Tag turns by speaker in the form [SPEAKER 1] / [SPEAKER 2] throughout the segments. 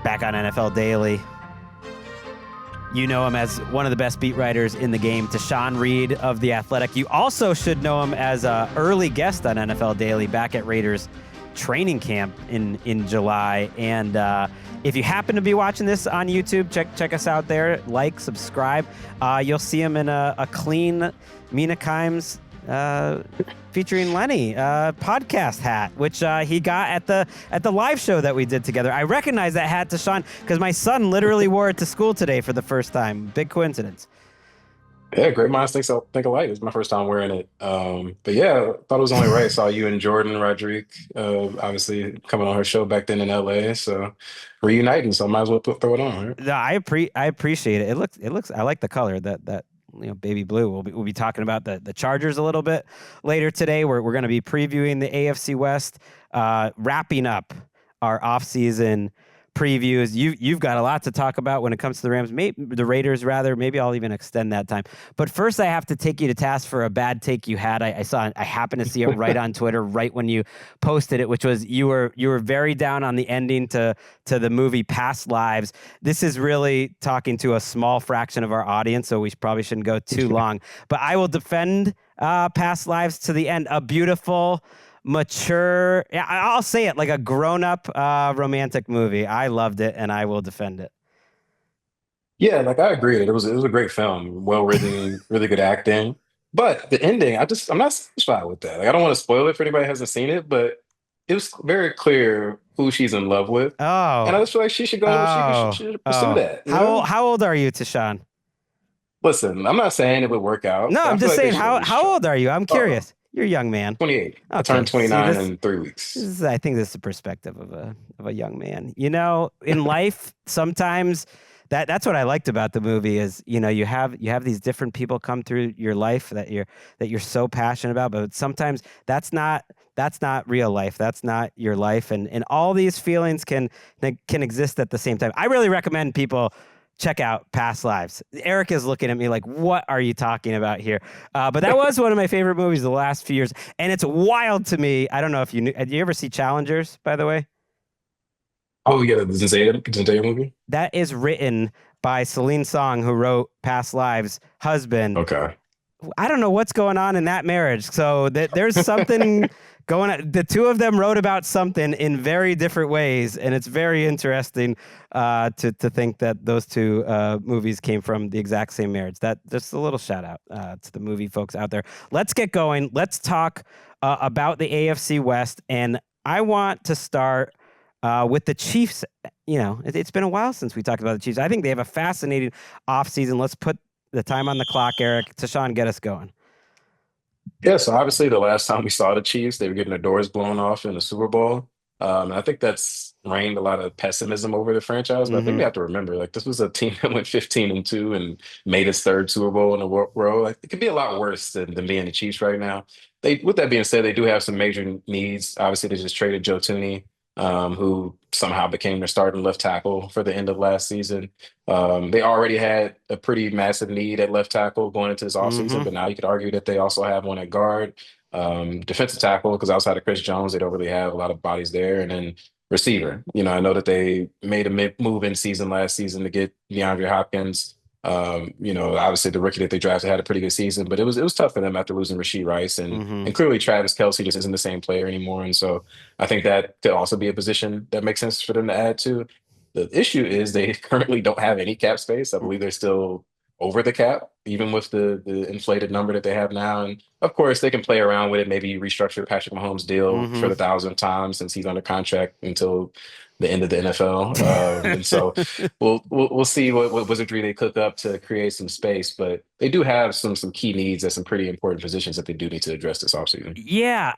[SPEAKER 1] back on NFL Daily. You know him as one of the best beat writers in the game, Tashan Reed of The Athletic. You also should know him as an early guest on NFL Daily back at Raiders training camp in July. And if you happen to be watching this on YouTube, check us out there. Like, subscribe. You'll see him in a clean Mina Kimes featuring Lenny podcast hat, which he got at the live show that we did together. I recognize that hat, Tashan, because my son literally wore it to school today for the first time. Big coincidence.
[SPEAKER 2] Yeah, great minds think alike. It's my first time wearing it. But yeah, thought it was only right. Saw you and Jordan Rodrigue, obviously coming on her show back then in LA. So reuniting, so I might as well throw it on. Right?
[SPEAKER 1] No, I appreciate it. It looks. I like the color that baby blue. We'll be talking about the Chargers a little bit later today. We're going to be previewing the AFC West, wrapping up our offseason previews. You've got a lot to talk about when it comes to the Rams, the Raiders rather. Maybe I'll even extend that time. But first, I have to take you to task for a bad take you had. I happened to see it right on Twitter right when you posted it, which was you were very down on the ending to the movie Past Lives. This is really talking to a small fraction of our audience, so we probably shouldn't go too long. But I will defend Past Lives to the end. A beautiful, mature, I'll say it, like a grown-up romantic movie. I loved it, and I will defend it.
[SPEAKER 2] Yeah, like I agree. It was a great film, well written, really good acting. But the ending, I'm not satisfied with that. Like I don't want to spoil it for anybody who hasn't seen it, but it was very clear who she's in love with, and I just feel like she should go. She should pursue that.
[SPEAKER 1] How old are you, Tashan?
[SPEAKER 2] Listen, I'm not saying it would work out.
[SPEAKER 1] No, I'm just saying how old are you? I'm curious. You're a young man.
[SPEAKER 2] 28.
[SPEAKER 1] Okay.
[SPEAKER 2] I turned 29 in 3 weeks.
[SPEAKER 1] I think this is the perspective of a young man. In life, sometimes that's what I liked about the movie is, you have these different people come through your life that you're so passionate about, but sometimes that's not real life. That's not your life. And all these feelings can exist at the same time. I really recommend people check out Past Lives. Eric is looking at me like, what are you talking about here? But that was one of my favorite movies the last few years. And it's wild to me. I don't know if you knew. Did you ever see Challengers, by the way?
[SPEAKER 2] Oh yeah, the Zendaya movie.
[SPEAKER 1] That is written by Celine Song, who wrote Past Lives' husband.
[SPEAKER 2] Okay.
[SPEAKER 1] I don't know what's going on in that marriage. So there's something going on. The two of them wrote about something in very different ways, and it's very interesting to think that those two movies came from the exact same marriage. That just a little shout out to the movie folks out there. Let's get going. Let's talk about the AFC West, and I want to start with the Chiefs. It's been a while since we talked about the Chiefs. I think they have a fascinating offseason. Let's put the time on the clock, Eric. Tashan, get us going.
[SPEAKER 2] Yeah, so obviously the last time we saw the Chiefs, they were getting their doors blown off in the Super Bowl. And I think that's rained a lot of pessimism over the franchise. But I think we have to remember, like, this was a team that went 15-2 and made its third Super Bowl in a row. Like, it could be a lot worse than being the Chiefs right now. With that being said, they do have some major needs. Obviously, they just traded Joe Tooney, who somehow became their starting left tackle for the end of last season. They already had a pretty massive need at left tackle going into this offseason, but now you could argue that they also have one at guard. Defensive tackle, because outside of Chris Jones, they don't really have a lot of bodies there. And then receiver. I know that they made a move in season last season to get DeAndre Hopkins. Obviously the rookie that they drafted had a pretty good season, but it was tough for them after losing Rashee Rice and clearly Travis Kelce just isn't the same player anymore. And so I think that could also be a position that makes sense for them to add to. The issue is they currently don't have any cap space. I believe they're still over the cap, even with the inflated number that they have now. And of course they can play around with it, maybe restructure Patrick Mahomes' deal for the 1,000th time since he's under contract until the end of the NFL. And so we'll see what wizardry they cook up to create some space, but they do have some key needs at some pretty important positions that they do need to address this offseason.
[SPEAKER 1] Yeah,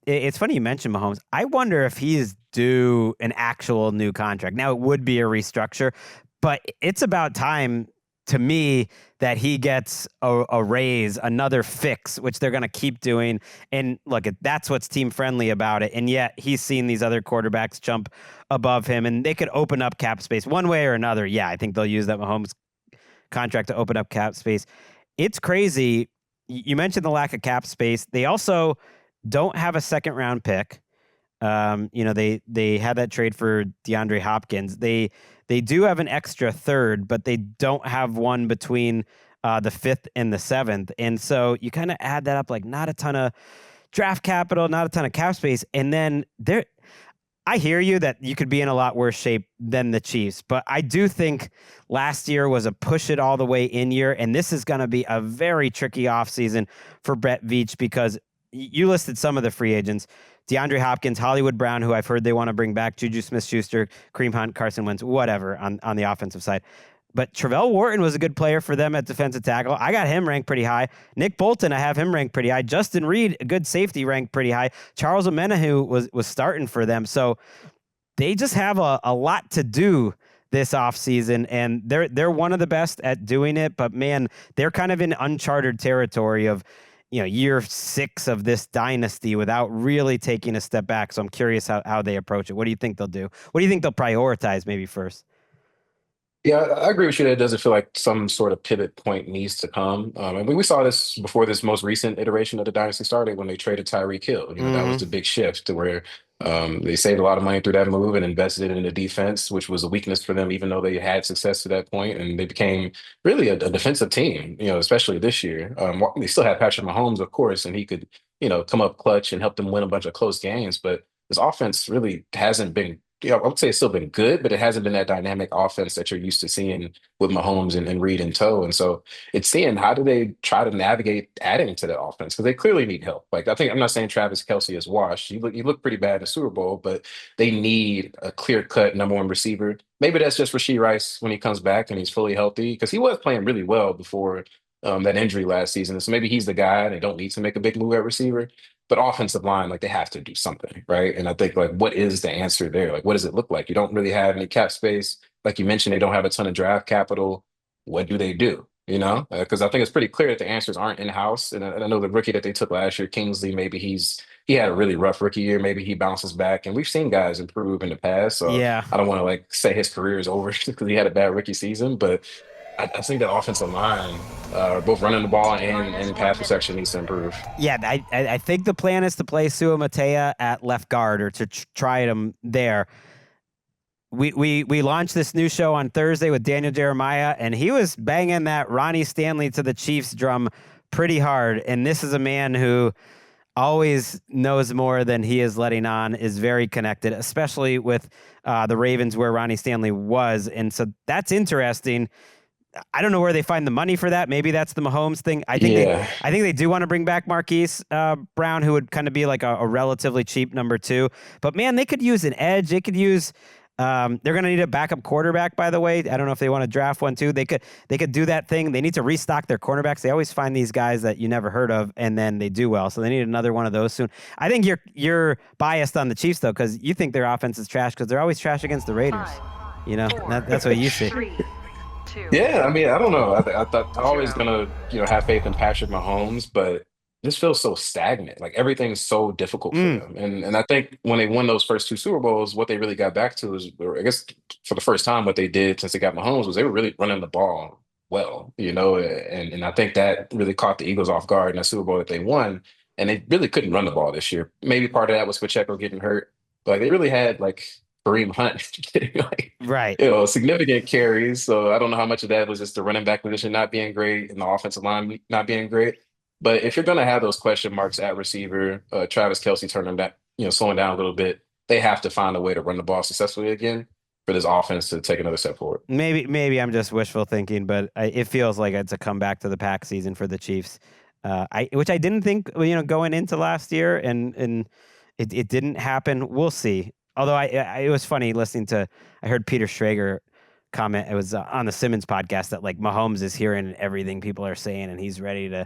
[SPEAKER 1] it's funny you mentioned Mahomes. I wonder if he's due an actual new contract. Now it would be a restructure, but it's about time to me that he gets a raise, another fix, which they're going to keep doing. And look, that's what's team friendly about it. And yet he's seen these other quarterbacks jump above him, and they could open up cap space one way or another. Yeah, I think they'll use that Mahomes contract to open up cap space. It's crazy. You mentioned the lack of cap space. They also don't have a second round pick. They had that trade for DeAndre Hopkins. They do have an extra third, but they don't have one between the 5th and the 7th. And so you kind of add that up, like not a ton of draft capital, not a ton of cap space. And then I hear you that you could be in a lot worse shape than the Chiefs, but I do think last year was a push it all the way in year, and this is going to be a very tricky offseason for Brett Veach because you listed some of the free agents. DeAndre Hopkins, Hollywood Brown, who I've heard they want to bring back, Juju Smith-Schuster, Kareem Hunt, Carson Wentz, whatever on the offensive side. But Travell Wharton was a good player for them at defensive tackle. I got him ranked pretty high. Nick Bolton, I have him ranked pretty high. Justin Reed, a good safety, ranked pretty high. Charles Omenihu was starting for them. So they just have a lot to do this offseason, and they're one of the best at doing it. But, man, they're kind of in uncharted territory of, year 6 of this dynasty without really taking a step back. So I'm curious how they approach it. What do you think they'll do? What do you think they'll prioritize maybe first?
[SPEAKER 2] Yeah, I agree with you that it doesn't feel like some sort of pivot point needs to come. And we saw this before this most recent iteration of the dynasty started when they traded Tyreek Hill. That was the big shift to where they saved a lot of money through that move and invested it in the defense, which was a weakness for them, even though they had success to that point. And they became really a defensive team, especially this year. They still had Patrick Mahomes, of course, and he could, come up clutch and help them win a bunch of close games. But this offense really hasn't been I would say it's still been good, but it hasn't been that dynamic offense that you're used to seeing with Mahomes and Reed in tow. And so it's seeing how do they try to navigate adding to that offense because they clearly need help. Like I'm not saying Travis Kelce is washed. You look pretty bad in the Super Bowl, but they need a clear cut number one receiver. Maybe that's just Rashee Rice when he comes back and he's fully healthy because he was playing really well before that injury last season. So maybe he's the guy. They don't need to make a big move at receiver. But offensive line, like they have to do something, right? And I think like what is the answer there? Like what does it look like? You don't really have any cap space. Like you mentioned, they don't have a ton of draft capital. What do they do? Because I think it's pretty clear that the answers aren't in house. And I know the rookie that they took last year, Kingsley, maybe he had a really rough rookie year. Maybe he bounces back, and we've seen guys improve in the past. So
[SPEAKER 1] Yeah.
[SPEAKER 2] I don't want to like say his career is over because he had a bad rookie season, but I think that offensive line, both running the ball and pass protection needs to improve.
[SPEAKER 1] Yeah, I think the plan is to play Sua Matea at left guard or to try him there. We launched this new show on Thursday with Daniel Jeremiah, and he was banging that Ronnie Stanley to the Chiefs drum pretty hard. And this is a man who always knows more than he is letting on, is very connected, especially with the Ravens where Ronnie Stanley was. And so that's interesting. I don't know where they find the money for that. Maybe that's the Mahomes thing. I think they do want to bring back Marquise Brown, who would kind of be like a relatively cheap number 2. But man, they could use an edge. They could use. They're going to need a backup quarterback, by the way. I don't know if they want to draft one too. They could do that thing. They need to restock their cornerbacks. They always find these guys that you never heard of, and then they do well. So they need another one of those soon. I think you're biased on the Chiefs though, because you think their offense is trash because they're always trash against the Raiders. That's what you see.
[SPEAKER 2] Yeah, I mean, I don't know. I thought I'm always gonna, have faith in Patrick Mahomes, but this feels so stagnant. Like everything's so difficult for them. And I think when they won those first 2 Super Bowls, what they really got back to is, or I guess for the first time, what they did since they got Mahomes was they were really running the ball well, and I think that really caught the Eagles off guard in that Super Bowl that they won. And they really couldn't run the ball this year. Maybe part of that was Pacheco getting hurt, but they really had like Kareem Hunt getting
[SPEAKER 1] right.
[SPEAKER 2] Significant carries. So I don't know how much of that was just the running back position not being great and the offensive line not being great. But if you're going to have those question marks at receiver, Travis Kelce turning back, slowing down a little bit, they have to find a way to run the ball successfully again for this offense to take another step forward.
[SPEAKER 1] Maybe I'm just wishful thinking, but it feels like it's a comeback to the pack season for the Chiefs, which I didn't think, going into last year, and it didn't happen. We'll see. Although it was funny listening to, I heard Peter Schrager comment. It was on the Simmons podcast that like Mahomes is hearing everything people are saying and he's ready to,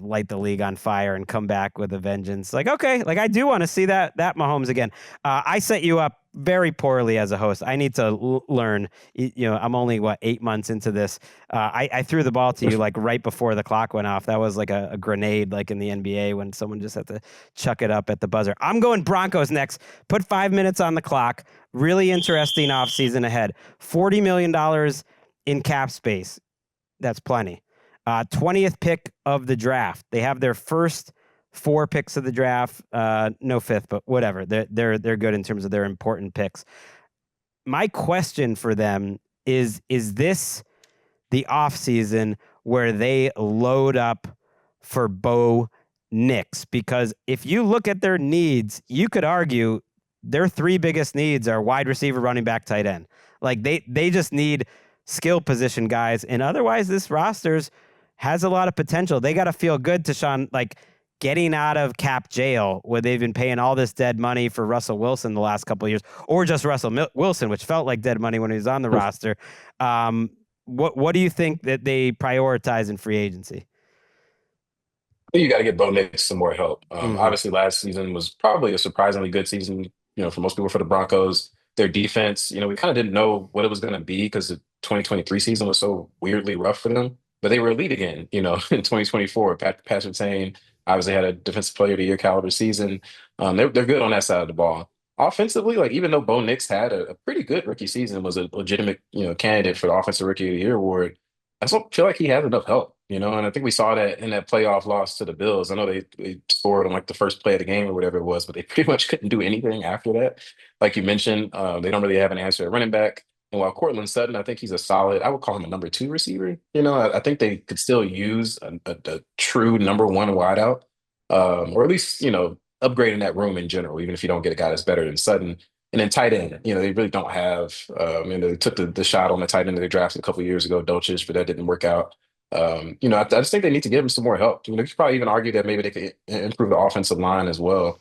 [SPEAKER 1] light the league on fire and come back with a vengeance. Like, okay, like I do want to see that Mahomes again. I set you up very poorly as a host. I need to learn. I'm only 8 months into this. I threw the ball to you like right before the clock went off. That was like a grenade, like in the NBA when someone just had to chuck it up at the buzzer. I'm going Broncos next. Put 5 minutes on the clock. Really interesting offseason ahead. $40 million in cap space. That's plenty. 20th pick of the draft. They have their first 4 picks of the draft, no fifth, but whatever. They're good in terms of their important picks. My question for them is this the offseason where they load up for Bo Nix? Because if you look at their needs, you could argue their 3 biggest needs are wide receiver, running back, tight end. Like they just need skill position guys, and otherwise this roster's has a lot of potential. They got to feel good, Tashan, like getting out of cap jail where they've been paying all this dead money for Russell Wilson the last couple of years, or just Russell Wilson, which felt like dead money when he was on the roster. What do you think that they prioritize in free agency?
[SPEAKER 2] You got to get Bo Nix some more help.
[SPEAKER 1] Mm-hmm.
[SPEAKER 2] Obviously, last season was probably a surprisingly good season, for most people for the Broncos. Their defense, we kind of didn't know what it was going to be because the 2023 season was so weirdly rough for them. But they were elite again, in 2024. Patrick Surtain obviously had a Defensive Player of the Year caliber season. They're good on that side of the ball. Offensively, like even though Bo Nix had a pretty good rookie season, was a legitimate, candidate for the Offensive Rookie of the Year award. I just don't feel like he has enough help, and I think we saw that in that playoff loss to the Bills. I know they scored on like the first play of the game or whatever it was, but they pretty much couldn't do anything after that. Like you mentioned, they don't really have an answer at running back. And while Cortland Sutton, I think he's a solid, I would call him a number 2 receiver. I think they could still use a true number 1 wideout, or at least, upgrading that room in general, even if you don't get a guy that's better than Sutton. And then tight end, they really don't have. They took the shot on the tight end that they drafted a couple of years ago, Dolchich, but that didn't work out. I just think they need to give him some more help. You could probably even argue that maybe they could improve the offensive line as well.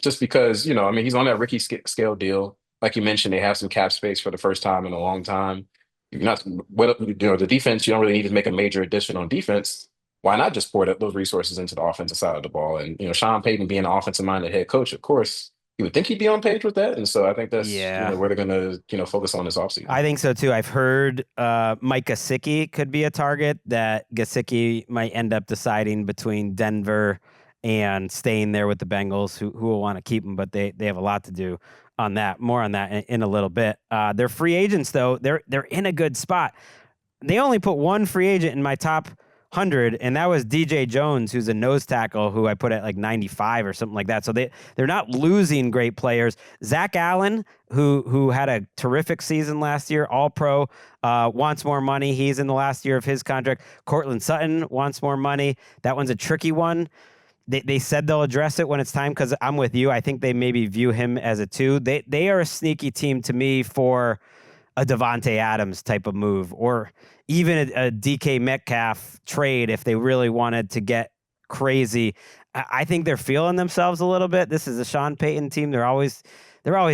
[SPEAKER 2] Just because, he's on that Ricky scale deal. Like you mentioned, they have some cap space for the first time in a long time. You're not, the defense, you don't really need to make a major addition on defense. Why not just pour those resources into the offensive side of the ball? And, Sean Payton being an offensive-minded head coach, of course, you would think he'd be on page with that. And so I think that's,
[SPEAKER 1] Yeah.
[SPEAKER 2] where they're going to, focus on this offseason.
[SPEAKER 1] I think so too. I've heard Mike Gesicki could be a target, that Gesicki might end up deciding between Denver and staying there with the Bengals, who will want to keep him, but they have a lot to do on that. More on that in a little bit. They're free agents though. They're in a good spot. They only put 1 free agent in my top 100, and that was DJ Jones, who's a nose tackle who I put at like 95 or something like that. So they're not losing great players. Zach Allen, who had a terrific season last year, all pro, wants more money. He's in the last year of his contract. Cortland Sutton wants more money. That one's a tricky one. They said they'll address it when it's time, because I'm with you. I think they maybe view him as a 2. They are a sneaky team to me for a Devontae Adams type of move, or even a DK Metcalf trade if they really wanted to get crazy. I think they're feeling themselves a little bit. This is a Sean Payton team. They're always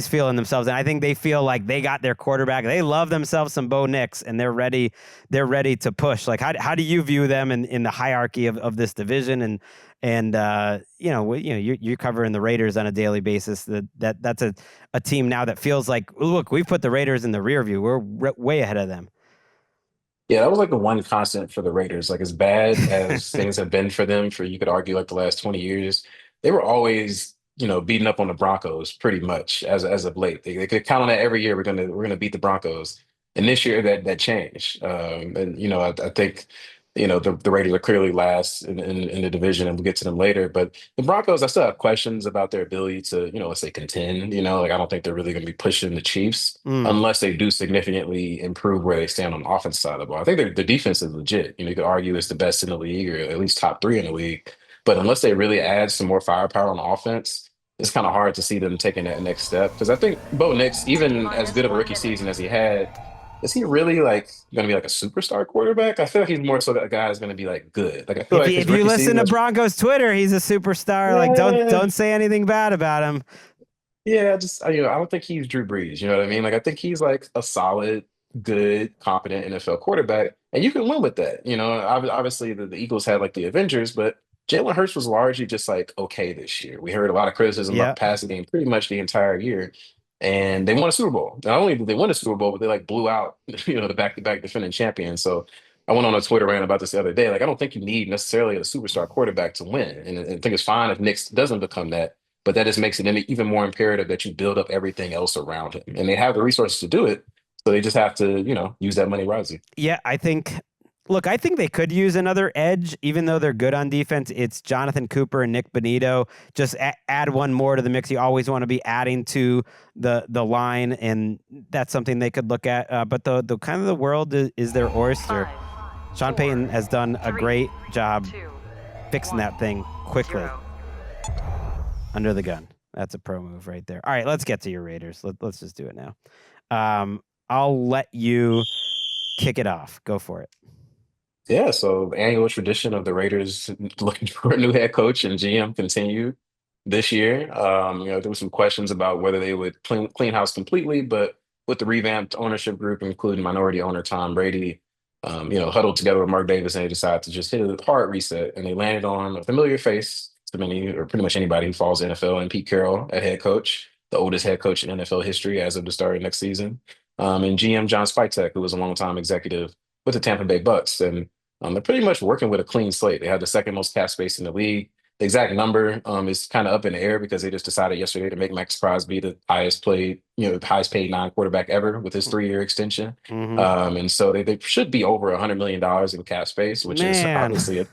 [SPEAKER 1] feeling themselves, and I think they feel like they got their quarterback. They love themselves some Bo Nix, and they're ready to push. Like how do you view them in the hierarchy of this division? And you're covering the Raiders on a daily basis. That's a team now that feels like, look, we've put the Raiders in the rear view. We're way ahead of them.
[SPEAKER 2] Yeah, that was like the one constant for the Raiders. Like as bad as things have been for them for, you could argue, like the last 20 years, they were always, beating up on the Broncos pretty much as of late. They could count on that every year. We're gonna beat the Broncos. And this year that changed. And I think the Raiders are clearly last in the division, and we'll get to them later. But the Broncos, I still have questions about their ability to, let's say contend. Like I don't think they're really going to be pushing the Chiefs unless they do significantly improve where they stand on the offense side of the ball. I think the defense is legit. You could argue it's the best in the league, or at least top 3 in the league. But unless they really add some more firepower on offense, it's kind of hard to see them taking that next step. Because I think Bo Nix, even as good of a rookie season as he had, is he really like going to be like a superstar quarterback? I feel like he's more so that a guy is going to be like good. Like I feel like his
[SPEAKER 1] If you
[SPEAKER 2] rookie
[SPEAKER 1] listen
[SPEAKER 2] season
[SPEAKER 1] to
[SPEAKER 2] was,
[SPEAKER 1] Broncos Twitter, he's a superstar. Like
[SPEAKER 2] yeah,
[SPEAKER 1] don't say anything bad about him.
[SPEAKER 2] yeah. Just I don't think he's Drew Brees. You know what I mean? Like I think he's like a solid, good, competent NFL quarterback, and you can win with that. Obviously the Eagles had like the Avengers, but Jalen Hurts was largely just like okay this year. We heard a lot of criticism about
[SPEAKER 1] Yeah.
[SPEAKER 2] the passing game pretty much the entire year. And they won a Super Bowl. Not only did they win a Super Bowl, but they like blew out, the back-to-back defending champion. So I went on a Twitter rant about this the other day. Like, I don't think you need necessarily a superstar quarterback to win. And I think it's fine if Nick doesn't become that, but that just makes it even more imperative that you build up everything else around him. And they have the resources to do it. So they just have to, use that money wisely.
[SPEAKER 1] Yeah, I think Look, I think they could use another edge, even though they're good on defense. It's Jonathan Cooper and Nick Bonito. Just add one more to the mix. You always want to be adding to the line, and that's something they could look at. But the kind of the world is their oyster. Sean Payton has done a great job fixing that thing quickly. Under the gun. That's a pro move right there. All right, let's get to your Raiders. Let's just do it now. I'll let you kick it off. Go for it.
[SPEAKER 2] Yeah, so the annual tradition of the Raiders looking for a new head coach and GM continued this year. There were some questions about whether they would clean house completely, but with the revamped ownership group, including minority owner Tom Brady, huddled together with Mark Davis, and they decided to just hit a hard reset, and they landed on a familiar face to many, or pretty much anybody who follows the NFL, and Pete Carroll at head coach, the oldest head coach in NFL history as of the start of next season, and GM John Spytek, who was a longtime executive with the Tampa Bay Bucks, and they're pretty much working with a clean slate. They have the second most cap space in the league. The exact number is kind of up in the air because they just decided yesterday to make Max Crosby the highest paid non-quarterback ever with his 3-year extension. And so they should be over $100 million in cap space, which is obviously a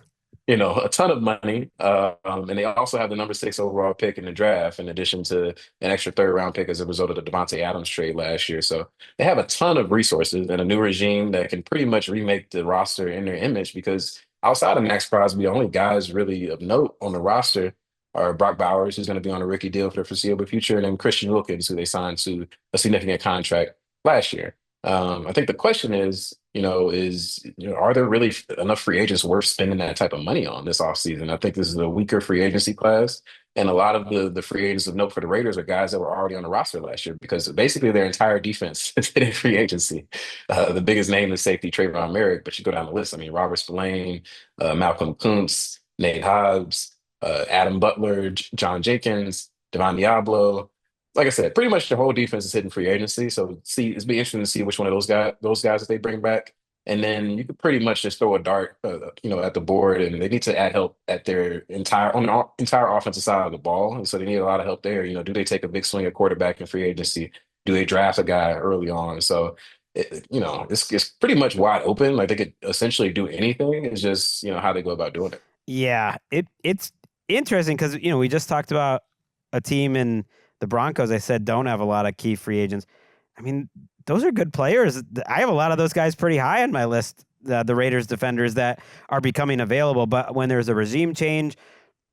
[SPEAKER 2] ton of money. And they also have the number 6 overall pick in the draft, in addition to an extra third-round pick as a result of the Devontae Adams trade last year. So they have a ton of resources and a new regime that can pretty much remake the roster in their image, because outside of Max Crosby, the only guys really of note on the roster are Brock Bowers, who's going to be on a rookie deal for the foreseeable future, and then Christian Wilkins, who they signed to a significant contract last year. I think the question is, are there really enough free agents worth spending that type of money on this offseason? I think this is a weaker free agency class. And a lot of the free agents of note for the Raiders are guys that were already on the roster last year, because basically their entire defense is in free agency. The biggest name is safety Trayvon Merrick, but you go down the list. I mean, Robert Spillane, Malcolm Kuntz, Nate Hobbs, Adam Butler, John Jenkins, Devon Diablo. Like I said, pretty much the whole defense is hitting free agency. So it's be interesting to see which one of those guys that they bring back. And then you could pretty much just throw a dart, at the board, and they need to add help at their entire offensive side of the ball. And so they need a lot of help there. Do they take a big swing at quarterback in free agency? Do they draft a guy early on? So, it's pretty much wide open. Like, they could essentially do anything. It's just, how they go about doing it.
[SPEAKER 1] Yeah, it's interesting because, we just talked about a team in the Broncos, I said, don't have a lot of key free agents. I mean, those are good players. I have a lot of those guys pretty high on my list, the Raiders defenders that are becoming available. But when there's a regime change,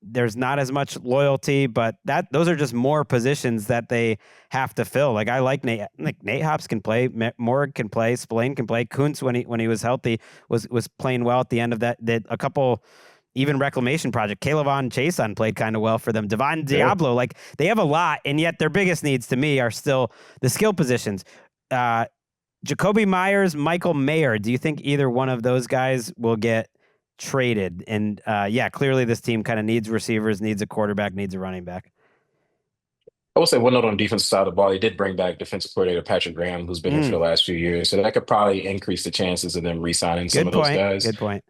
[SPEAKER 1] there's not as much loyalty, but those are just more positions that they have to fill. Like, I like Nate. Like, Nate Hobbs can play, Morg can play, Spillane can play. Kuntz, when he was healthy, was playing well at the end of that. A couple. Even reclamation project, Kayvon Chason played kind of well for them. Devon Diablo, like, they have a lot, and yet their biggest needs to me are still the skill positions. Jacoby Myers, Michael Mayer. Do you think either one of those guys will get traded? And clearly this team kind of needs receivers, needs a quarterback, needs a running back.
[SPEAKER 2] I will say one note on the defensive side of the ball. They did bring back defensive coordinator Patrick Graham, who's been here for the last few years. So that could probably increase the chances of them re-signing some of those guys.
[SPEAKER 1] Good point.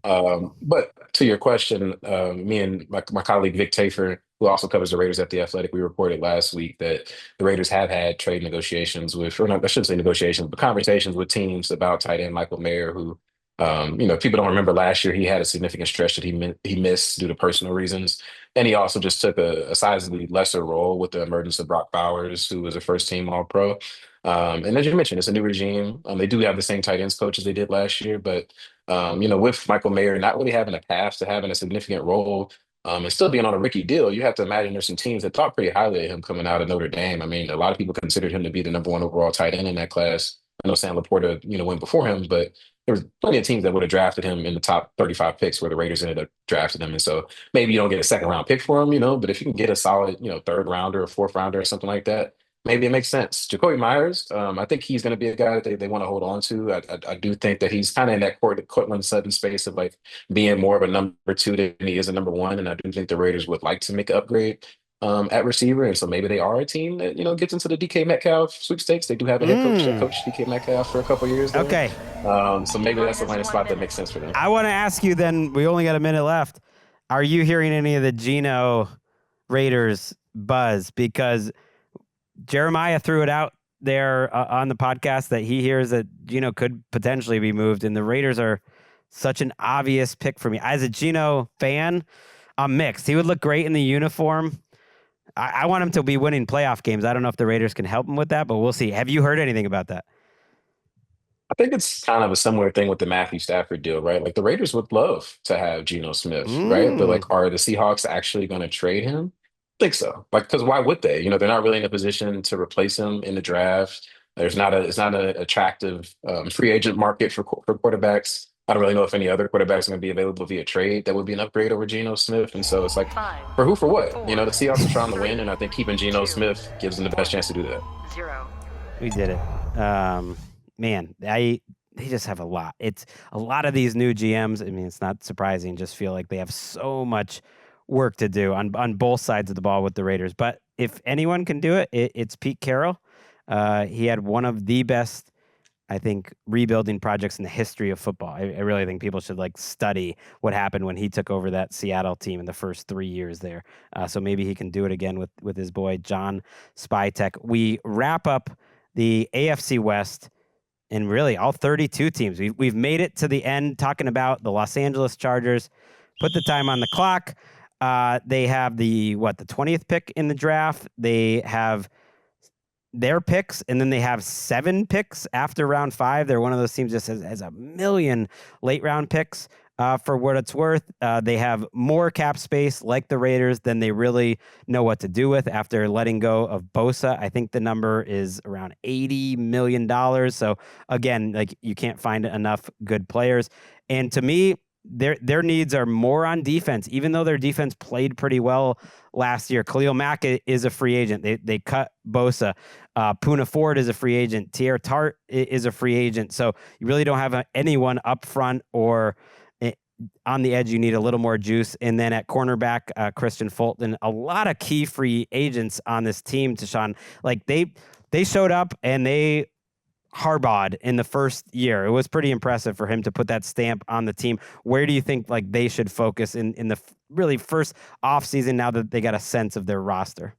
[SPEAKER 2] But to your question, me and my colleague Vic Tafer, who also covers the Raiders at The Athletic, we reported last week that the Raiders have had trade negotiations with, or not, I shouldn't say negotiations, but conversations with teams about tight end Michael Mayer, who, people don't remember last year he had a significant stretch that he missed due to personal reasons. And he also just took a sizably lesser role with the emergence of Brock Bowers, who was a first-team All-Pro. And as you mentioned, it's a new regime. They do have the same tight ends coach as they did last year, but with Michael Mayer not really having a path to having a significant role, and still being on a rookie deal, you have to imagine there's some teams that thought pretty highly of him coming out of Notre Dame. I mean, a lot of people considered him to be the number 1 overall tight end in that class. I know Sam Laporta, went before him, but there was plenty of teams that would have drafted him in the top 35 picks, where the Raiders ended up drafting him. And so maybe you don't get a second round pick for him, but if you can get a solid, third rounder or fourth rounder or something like that, maybe it makes sense. Jacoby Myers, I think he's going to be a guy that they want to hold on to. I do think that he's kind of in that Cortland Sutton space of, like, being more of a number 2 than he is a number 1. And I do think the Raiders would like to make an upgrade at receiver. And so maybe they are a team that, gets into the DK Metcalf sweepstakes. They do have a head coach that coached DK Metcalf for a couple of years there.
[SPEAKER 1] Okay.
[SPEAKER 2] So maybe that's a landing spot that makes sense for them.
[SPEAKER 1] I want to ask you then, we only got a minute left. Are you hearing any of the Geno Raiders buzz? Because Jeremiah threw it out there on the podcast that he hears that Geno could potentially be moved, and the Raiders are such an obvious pick for me. As a Geno fan, I'm mixed. He would look great in the uniform. I want him to be winning playoff games. I don't know if the Raiders can help him with that, but we'll see. Have you heard anything about that?
[SPEAKER 2] I think it's kind of a similar thing with the Matthew Stafford deal, right? Like the Raiders would love to have Geno Smith, right? But
[SPEAKER 1] Mm.
[SPEAKER 2] like, are the Seahawks actually going to trade him? I think so. Like, because why would they? They're not really in a position to replace him in the draft. It's not an attractive free agent market for quarterbacks. I don't really know if any other quarterbacks are going to be available via trade that would be an upgrade over Geno Smith. And so it's like,
[SPEAKER 3] Five,
[SPEAKER 2] for who, for what? The
[SPEAKER 3] 4,
[SPEAKER 2] Seahawks are trying to
[SPEAKER 3] 3,
[SPEAKER 2] win, and I think keeping Geno
[SPEAKER 3] 2,
[SPEAKER 2] Smith gives them the best chance to do that.
[SPEAKER 3] 0.
[SPEAKER 1] We did it. Man, they just have a lot. It's a lot of these new GMs. I mean, it's not surprising. Just feel like they have so much work to do on both sides of the ball with the Raiders. But if anyone can do it, it's Pete Carroll. He had one of the best, I think, rebuilding projects in the history of football. I really think people should study what happened when he took over that Seattle team in the first 3 years there. So maybe he can do it again with his boy John Spytek. We wrap up the AFC West. And really, all 32 teams. We've made it to the end talking about the Los Angeles Chargers. Put the time on the clock. They have the 20th pick in the draft. They have their picks, and then they have 7 picks after round 5. They're one of those teams that has a million late round picks. For what it's worth, they have more cap space like the Raiders than they really know what to do with after letting go of Bosa. I think the number is around $80 million. So again, you can't find enough good players. And to me, their needs are more on defense, even though their defense played pretty well last year. Khalil Mack is a free agent. They cut Bosa. Poona Ford is a free agent. Tier Tart is a free agent. So you really don't have anyone up front or on the edge. You need a little more juice. And then at cornerback, Christian Fulton, a lot of key free agents on this team, Tashan. They showed up and they Harbaugh'd in the first year. It was pretty impressive for him to put that stamp on the team. Where do you think they should focus in the really first offseason now that they got a sense of their roster?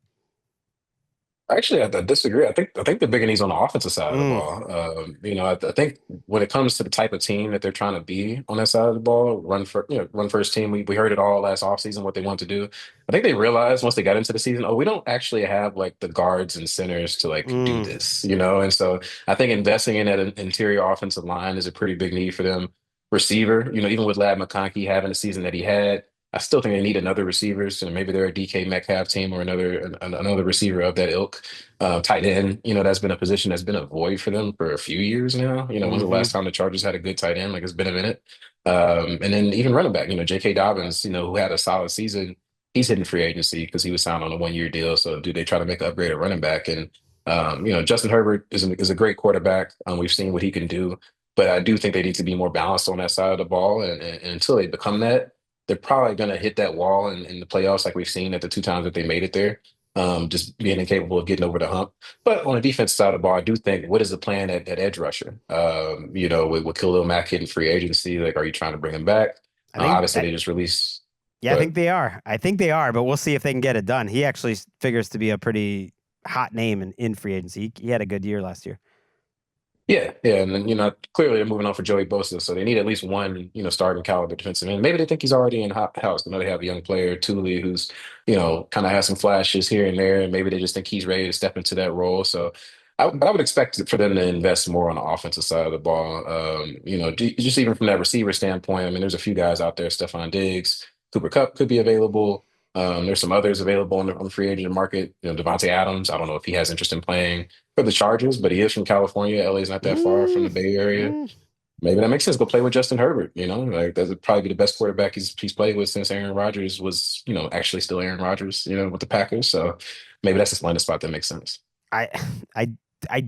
[SPEAKER 2] Actually, I disagree. I think the bigger needs on the offensive side of the ball. I think when it comes to the type of team that they're trying to be on that side of the ball, run first team. We heard it all last offseason what they want to do. I think they realized once they got into the season, we don't actually have the guards and centers to do this, And so I think investing in that interior offensive line is a pretty big need for them. Receiver, even with Lad McConkey having the season that he had, I still think they need another receiver. So maybe they're a DK Metcalf team or another receiver of that ilk. Tight end, that's been a position that's been a void for them for a few years now. When's the last time the Chargers had a good tight end? It's been a minute. And then even running back, J.K. Dobbins, who had a solid season, he's hitting free agency because he was signed on a 1-year deal. So do they try to make an upgrade at running back? And Justin Herbert is a great quarterback. We've seen what he can do, but I do think they need to be more balanced on that side of the ball. And until they become that, they're probably going to hit that wall in the playoffs like we've seen at the 2 times that they made it there, just being incapable of getting over the hump. But on the defense side of the ball, I do think, what is the plan at edge rusher? With Khalil Mack hitting free agency, are you trying to bring him back? Obviously, they just released.
[SPEAKER 1] Yeah, I think they are. But we'll see if they can get it done. He actually figures to be a pretty hot name in free agency. He had a good year last year.
[SPEAKER 2] Yeah, and then clearly they're moving on for Joey Bosa, so they need at least one starting caliber defensive end. Maybe they think he's already in hot house. They have a young player, Thule, who's kind of has some flashes here and there, and maybe they just think he's ready to step into that role. So I would expect for them to invest more on the offensive side of the ball. Just even from that receiver standpoint. I mean, there's a few guys out there. Stephon Diggs, Cooper Kupp could be available. There's some others available on the free agent market. Devontae Adams. I don't know if he has interest in playing for the Chargers, but he is from California. LA's not that far from the Bay Area. Maybe that makes sense. Go play with Justin Herbert. That would probably be the best quarterback he's played with since Aaron Rodgers was, actually still Aaron Rodgers, with the Packers. So maybe that's a landing spot that makes sense.
[SPEAKER 1] I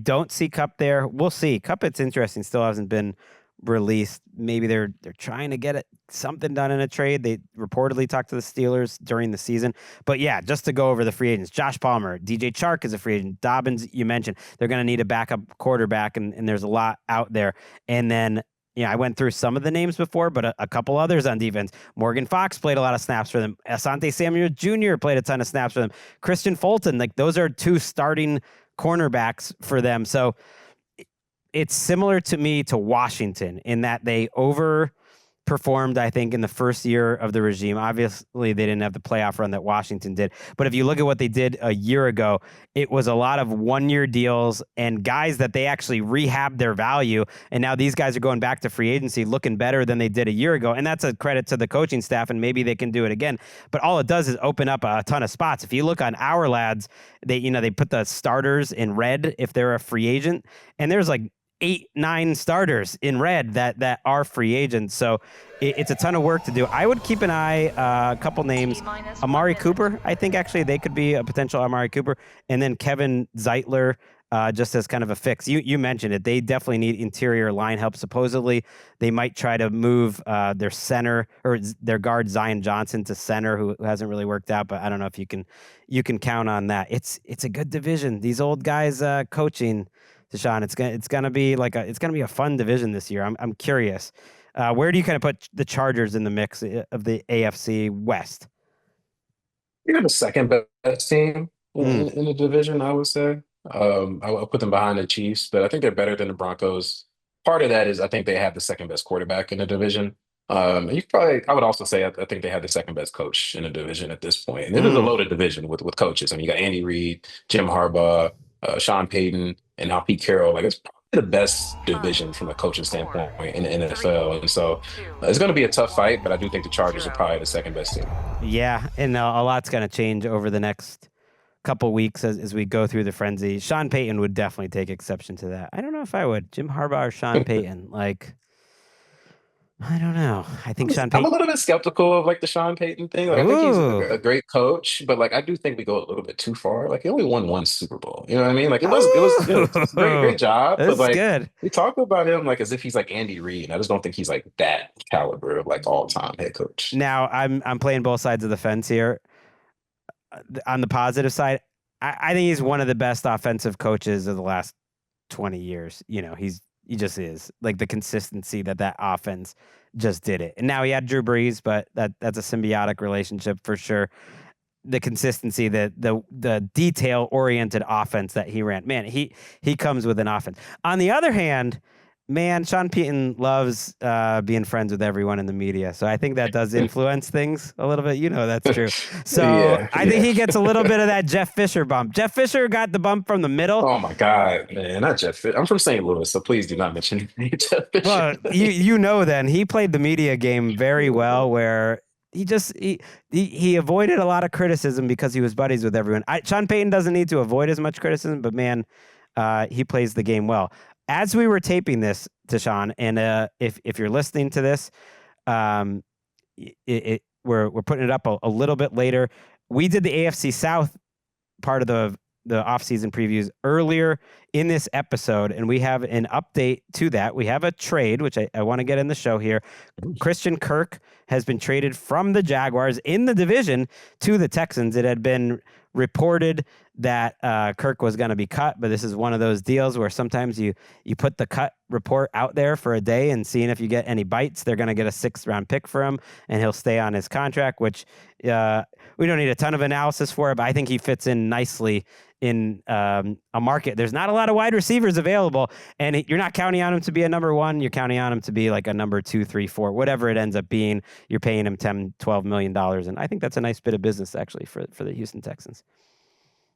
[SPEAKER 1] don't see Kupp there. We'll see. Kupp, it's interesting. Still hasn't been released. Maybe they're trying to get something done in a trade. They reportedly talked to the Steelers during the season. But yeah, just to go over the free agents, Josh Palmer, DJ Chark is a free agent. Dobbins, you mentioned, they're going to need a backup quarterback, and there's a lot out there. And then, I went through some of the names before, but a couple others on defense. Morgan Fox played a lot of snaps for them. Asante Samuel Jr. played a ton of snaps for them. Christian Fulton, those are 2 starting cornerbacks for them. So it's similar to me to Washington in that they performed, I think, in the first year of the regime. Obviously, they didn't have the playoff run that Washington did. But if you look at what they did a year ago, it was a lot of one-year deals and guys that they actually rehabbed their value. And now these guys are going back to free agency looking better than they did a year ago. And that's a credit to the coaching staff, and maybe they can do it again. But all it does is open up a ton of spots. If you look on Our Lads, they put the starters in red if they're a free agent. And there's like 8-9 starters in red that are free agents. So it's a ton of work to do. I would keep an eye, a couple names. Amari Cooper, I think actually they could be a potential Amari Cooper. And then Kevin Zeitler, just as kind of a fix. You mentioned it. They definitely need interior line help. Supposedly, they might try to move their center or their guard Zion Johnson to center, who hasn't really worked out. But I don't know if you can count on that. It's a good division. These old guys coaching, Tashan, it's gonna be a fun division this year. I'm curious. Where do you kind of put the Chargers in the mix of the AFC West?
[SPEAKER 2] You're the second best team in the division, I would say. I'll put them behind the Chiefs, but I think they're better than the Broncos. Part of that is I think they have the second best quarterback in the division. I would also say I think they have the second best coach in the division at this point. And it is a loaded division with coaches. I mean, you got Andy Reid, Jim Harbaugh, Sean Payton, and now Pete Carroll. Like it's probably the best division from a coaching standpoint in the NFL. And so it's going to be a tough fight, but I do think the Chargers are probably the second best team.
[SPEAKER 1] Yeah, and a lot's going to change over the next couple weeks as we go through the frenzy. Sean Payton would definitely take exception to that. I don't know if I would. Jim Harbaugh or Sean Payton? Like, I don't know. I think Sean
[SPEAKER 2] I'm a
[SPEAKER 1] Payton.
[SPEAKER 2] little bit skeptical of like the Sean Payton thing. Like I think he's
[SPEAKER 1] Ooh.
[SPEAKER 2] a great coach, but like I do think we go a little bit too far. Like he only won one Super Bowl. You know what I mean? Like it was it's a great job, but
[SPEAKER 1] That's
[SPEAKER 2] like
[SPEAKER 1] good.
[SPEAKER 2] we talk about him like as if he's like Andy Reid. And I just don't think he's like that caliber of like all time head coach.
[SPEAKER 1] Now I'm playing both sides of the fence here. On the positive side, I think he's one of the best offensive coaches of the last 20 years. He just is. Like the consistency that offense just did it. And now he had Drew Brees, but that's a symbiotic relationship for sure. The consistency, the detail oriented offense that he ran, man, he comes with an offense. On the other hand, man, Sean Payton loves being friends with everyone in the media. So I think that does influence things a little bit. That's true. So I think he gets a little bit of that Jeff Fisher bump. Jeff Fisher got the bump from the middle.
[SPEAKER 2] Oh my God, man, not Jeff Fisher. I'm from St. Louis, so please do not mention Jeff Fisher.
[SPEAKER 1] Well, then he played the media game very well, where he avoided a lot of criticism because he was buddies with everyone. Sean Payton doesn't need to avoid as much criticism, but man, he plays the game well. As we were taping this, Tashan, and if you're listening to this, we're putting it up a little bit later. We did the AFC South part of the offseason previews earlier in this episode, and we have an update to that. We have a trade, which I want to get in the show here. Christian Kirk has been traded from the Jaguars in the division to the Texans. It had been reported that Kirk was going to be cut, but this is one of those deals where sometimes you put the cut report out there for a day and seeing if you get any bites. They're going to get a 6th-round pick for him, and he'll stay on his contract, which we don't need a ton of analysis for it, but I think he fits in nicely in a market. There's not a lot of wide receivers available, and you're not counting on him to be a number 1. You're counting on him to be like a number 2, 3, 4, whatever it ends up being. You're paying him $10-12 million, and I think that's a nice bit of business actually for the Houston Texans.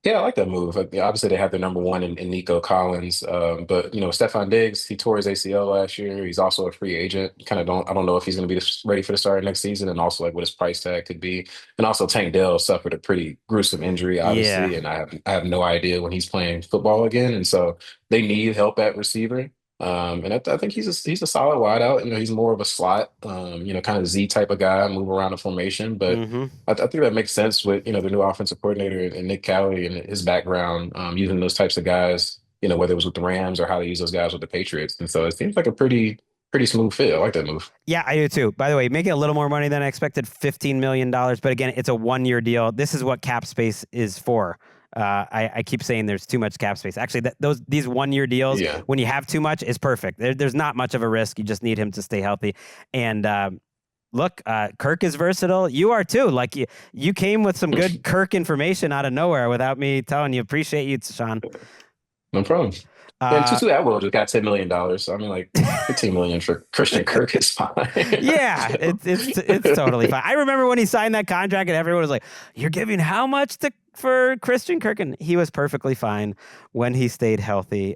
[SPEAKER 2] Yeah, I like that move. Like, obviously, they have their number one in Nico Collins, but Stephon Diggs, he tore his ACL last year. He's also a free agent. I don't know if he's going to be ready for the start next season, and also like what his price tag could be. And also, Tank Dell suffered a pretty gruesome injury, obviously, and I have no idea when he's playing football again. And so they need help at receiver. And I think he's a solid wideout. He's more of a slot, kind of Z type of guy, move around the formation. But I think that makes sense with the new offensive coordinator and Nick Cowley and his background, using those types of guys. Whether it was with the Rams or how they use those guys with the Patriots. And so it seems like a pretty smooth fit. I like that move.
[SPEAKER 1] Yeah, I do too. By the way, making a little more money than I expected, $15 million. But again, it's a 1-year deal. This is what cap space is for. I keep saying there's too much cap space. Actually, these 1-year deals, when you have too much, is perfect. There's not much of a risk. You just need him to stay healthy. And look, Kirk is versatile. You are too. Like you came with some good Kirk information out of nowhere without me telling you. Appreciate you, Sean.
[SPEAKER 2] No problem. And Tutu Atwell just got $10 million. So I mean, like, $15 million for Christian Kirk is fine.
[SPEAKER 1] Yeah, it's totally fine. I remember when he signed that contract and everyone was like, "You're giving how much for Christian Kirk?" And he was perfectly fine when he stayed healthy.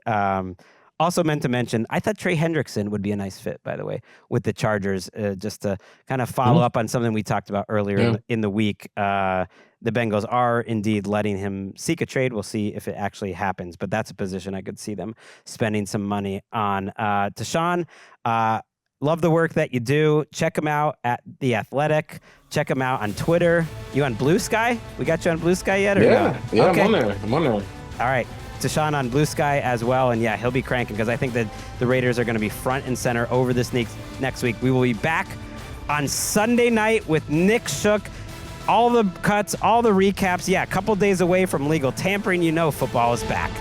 [SPEAKER 1] Also meant to mention, I thought Trey Hendrickson would be a nice fit, by the way, with the Chargers, just to kind of follow up on something we talked about earlier in the week. The Bengals are indeed letting him seek a trade. We'll see if it actually happens, but that's a position I could see them spending some money on. Tashan, love the work that you do. Check him out at The Athletic. Check him out on Twitter. You on Blue Sky? We got you on Blue Sky yet? Or
[SPEAKER 2] yeah,
[SPEAKER 1] no? Okay.
[SPEAKER 2] I'm on there.
[SPEAKER 1] All right. Tashan on Blue Sky as well. And yeah, he'll be cranking because I think that the Raiders are going to be front and center over this next week. We will be back on Sunday night with Nick Shook. All the cuts, all the recaps. Yeah, a couple days away from legal tampering. You know football is back.